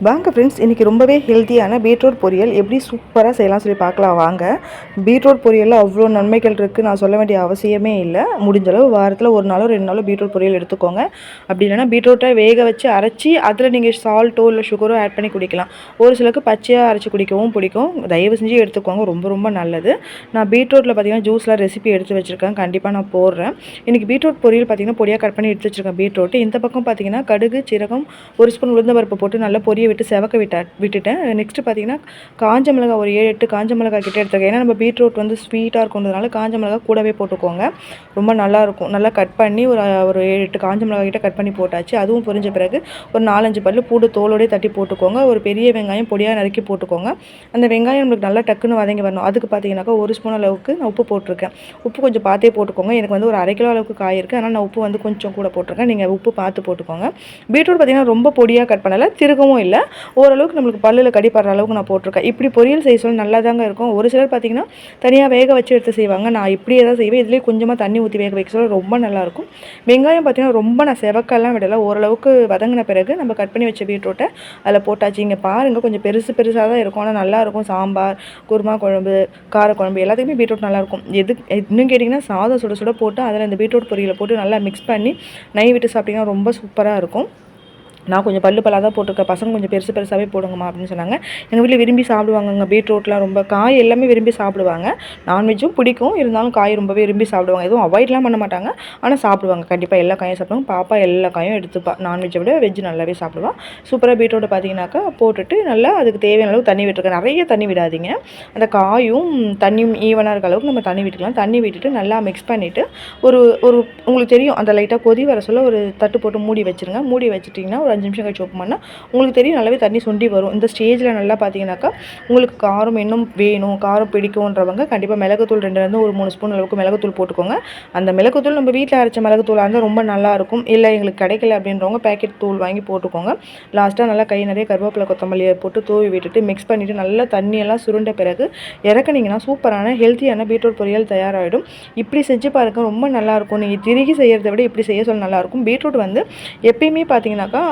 வாங்க ஃப்ரெண்ட்ஸ், இன்றைக்கி ரொம்பவே ஹெல்த்தியான பீட்ரூட் பொரியல் எப்படி சூப்பராக செய்யலாம் சொல்லி பார்க்கலாம் வாங்க. பீட்ரூட் பொரியலில் அவ்வளோ நன்மைகள் இருக்குது, நான் சொல்ல வேண்டிய அவசியமே இல்லை. முடிஞ்சளவு வாரத்தில் ஒரு நாளோ 2 நாளோ பீட்ரூட் பொரியல் எடுத்துக்கோங்க. அப்படி இல்லைனா பீட்ரூட்டை வேக வச்சு அரைச்சி அதில் நீங்கள் சால்ட்டோ இல்லை சுகரோ ஆட் பண்ணி குடிக்கலாம். ஒரு சிலருக்கு பச்சையாக அரைச்சி குடிக்கவும் பிடிக்கும். தயவு செஞ்சு எடுத்துக்கோங்க, ரொம்ப ரொம்ப நல்லது. நான் பீட்ரூட்டில் பார்த்திங்கன்னா ஜூஸ்லாம் ரெசிபி எடுத்து வச்சுருக்கேன், கண்டிப்பாக நான் போடுறேன். இன்றைக்கி பீட்ரூட் பொரியல் பார்த்திங்கன்னா பொடியாக கட் பண்ணி எடுத்து வச்சுருக்கேன் பீட்ரூட். இந்த பக்கம் பார்த்திங்கன்னா கடுகு, சீரகம், 1 ஸ்பூன் உளுந்தம்பருப்பு போட்டு நல்லா பொரிய விட்டு செவக்க விட்டுட்டேன். நெக்ஸ்ட்டு பார்த்தீங்கன்னா காஞ்ச மிளகாய் ஒரு 7-8 காஞ்ச மிளகாய் கிட்டே எடுத்துருக்கேன். ஏன்னா நம்ம பீட்ரூட் வந்து ஸ்வீட்டாக இருக்கிறதுனால காஞ்ச மிளகாய் கூடவே போட்டுக்கோங்க, ரொம்ப நல்லாயிருக்கும். நல்லா கட் பண்ணி ஒரு 7-8 காஞ்ச மிளகாய் கிட்ட கட் பண்ணி போட்டாச்சு. அதுவும் பொரிஞ்ச பிறகு ஒரு 4-5 பல்லு பூண்டு தோலோடய தட்டி போட்டுக்கோங்க. ஒரு பெரிய வெங்காயம் பொடியாக நறுக்கி போட்டுக்கோங்க. அந்த வெங்காயம் நம்மளுக்கு நல்லா டக்குன்னு வதங்கி வரணும். அதுக்கு பார்த்தீங்கன்னாக்கா 1 ஸ்பூன் அளவுக்கு நான் உப்பு போட்டிருக்கேன். உப்பு கொஞ்சம் பார்த்தே போட்டுக்கோங்க. எனக்கு வந்து ஒரு 1/2 கிலோ அளவுக்கு காய் இருக்குது, அதனால் நான் உப்பு வந்து கொஞ்சம் கூட போட்டிருக்கேன். நீங்கள் உப்பு பார்த்து போட்டுக்கோங்க. பீட்ரூட் பார்த்திங்கன்னா ரொம்ப பொடியாக கட் பண்ணலை, திருகவும் இல்லை, ஓரளவுக்கு நம்மளுக்கு பல்லில் கடிப்படுற அளவுக்கு நான் போட்டிருக்கேன். இப்படி பொரியல் செய்ய சொல்ல நல்லா தாங்க இருக்கும். ஒரு சிலர் பார்த்திங்கன்னா தனியாக வேக வச்சு எடுத்து செய்வாங்க. நான் இப்படியே தான் செய்வேன். இதுலேயே கொஞ்சமாக தண்ணி ஊற்றி வேக வைக்க சொல்ல ரொம்ப நல்லாயிருக்கும். வெங்காயம் பார்த்திங்கன்னா ரொம்ப நான் செவக்கெல்லாம் விடலை, ஓரளவுக்கு வதங்கின பிறகு நம்ம கட் பண்ணி வச்ச பீட்ரூட்டை அதில் போட்டாச்சு. இங்கே பாருங்கள், கொஞ்சம் பெருசாக தான் இருக்கும், ஆனால் நல்லாயிருக்கும். சாம்பார், குருமா குழம்பு, காரக்குழம்பு எல்லாத்துக்குமே பீட்ரூட் நல்லாயிருக்கும். இன்னும் கேட்டிங்கன்னா சாதம் சுட சுட போட்டு அதில் இந்த பீட்ரூட் பொரியலை போட்டு நல்லா மிக்ஸ் பண்ணி நெய் விட்டு சாப்பிட்டிங்கன்னா ரொம்ப சூப்பராக இருக்கும். நான் கொஞ்சம் பல்லாக தான் போட்டிருக்கேன். பசங்க கொஞ்சம் பெருசாகவே போடுங்கம்மா அப்படின்னு சொன்னாங்க. எங்கள் வீட்டில் விரும்பி சாப்பிடுவாங்கங்க பீட்ரூட்லாம். ரொம்ப காய் எல்லாமே விரும்பி சாப்பிடுவாங்க. நான்வெஜ்ஜும் பிடிக்கும், இருந்தாலும் காய் ரொம்பவே விரும்பி சாப்பிடுவாங்க. எதுவும் அவாய்ட்லாம் பண்ண மாட்டாங்க, ஆனால் சாப்பிடுவாங்க. கண்டிப்பாக எல்லா காயும் சாப்பிடுவாங்க. பாப்பா எல்லா காயும் எடுத்துப்பா. நான்வெஜ்ஜை விட வெஜ்ஜு நல்லாவே சாப்பிடுவாள். சூப்பராக பீட்ரூட்டை பார்த்தீங்கன்னாக்கா போட்டுட்டு நல்லா அதுக்கு தேவையான அளவு தண்ணி விட்டுருக்கேன். நிறைய தண்ணி விடாதீங்க, அந்த காயும் தண்ணியும் ஈவனாக இருக்க அளவுக்கு நம்ம தண்ணி விட்டுக்கலாம். தண்ணி விட்டுட்டு நல்லா மிக்ஸ் பண்ணிவிட்டு ஒரு உங்களுக்கு தெரியும் அந்த லைட்டாக கொதி வர சொல்ல ஒரு தட்டு போட்டு மூடி வச்சுருங்க. மூடி வச்சுட்டிங்கன்னா ஒரு 5 நிமிஷம் கழிச்சு ஓப்பன் பண்ணால் உங்களுக்கு தெரியும் நல்லாவே தண்ணி சுண்டி வரும். இந்த ஸ்டேஜில் நல்லா பார்த்தீங்கன்னாக்கா உங்களுக்கு காரம் இன்னும் வேணும், காரம் பிடிக்கும்ன்றவங்க கண்டிப்பாக மிளகுத்தூள் 2 ஒரு 3 ஸ்பூன் அளவுக்கு மிளகுத்தூள் போட்டுக்கோங்க. அந்த மிளகுத்தூள் நம்ம வீட்டில் அரைச்ச மிளகுத்தூளாக இருந்தால் ரொம்ப நல்லாயிருக்கும். இல்லை எங்களுக்கு கிடைக்கல அப்படின்றவங்க பேக்கெட் தூள் வாங்கி போட்டுக்கோங்க. லாஸ்ட்டாக நல்லா கை நிறைய கருவேப்பிலை கொத்தமல்லியை போட்டு தூவி விட்டுட்டு மிக்ஸ் பண்ணிவிட்டு நல்லா தண்ணியெல்லாம் சுருண்ட பிறகு இறக்குனீங்கன்னா சூப்பரான ஹெல்த்தியான பீட்ரூட் பொரியல் தயாராகிடும். இப்படி செஞ்சு பாருங்கள், ரொம்ப நல்லாயிருக்கும். நீங்கள் திருகி செய்கிறத விட இப்படி செய்ய சொல்ல நல்லாயிருக்கும். பீட்ரூட் வந்து எப்பயுமே பார்த்தீங்கன்னாக்கா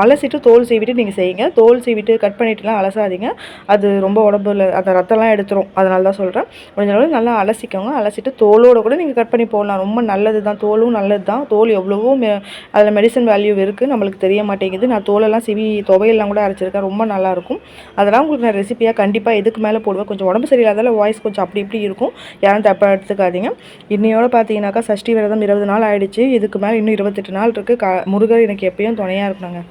அலசிட்டு தோல் சீவிட்டு நீங்கள் செய்யுங்க. தோல் சீவிட்டு கட் பண்ணிட்டுலாம் அலசாதீங்க, அது ரொம்ப உடம்புல அந்த ரத்தம்லாம் எடுத்துரும். அதனால தான் சொல்கிறேன். கொஞ்ச நாள் நல்லா அலசிக்கோங்க. அலசிட்டு தோலோடு கூட நீங்கள் கட் பண்ணி போடலாம், ரொம்ப நல்லது தான். தோலும் நல்லது தான். தோல் எவ்வளவோ அதில் மெடிசன் வேல்யூ இருக்குது, நம்மளுக்கு தெரிய மாட்டேங்குது. நான் தோலெல்லாம் சீவி துவையெல்லாம் கூட அரைச்சிருக்கேன், ரொம்ப நல்லாயிருக்கும். அதெல்லாம் உங்களுக்கு நான் ரெசிப்பியாக கண்டிப்பாக இதுக்கு மேலே போடுவேன். கொஞ்சம் உடம்பு சரியில்லாதால வாய்ஸ் கொஞ்சம் அப்படி இப்படி இருக்கும், யாரும் தப்பாக எடுத்துக்காதீங்க. இன்னையோட பார்த்தீங்கன்னாக்கா சஷ்டி விரதம் 20 நாள் ஆகிடுச்சு. இதுக்கு மேலே இன்னும் 28 நாள் இருக்குது. முருகர் எனக்கு எப்பயும் துணையாக இருக்கணுங்க.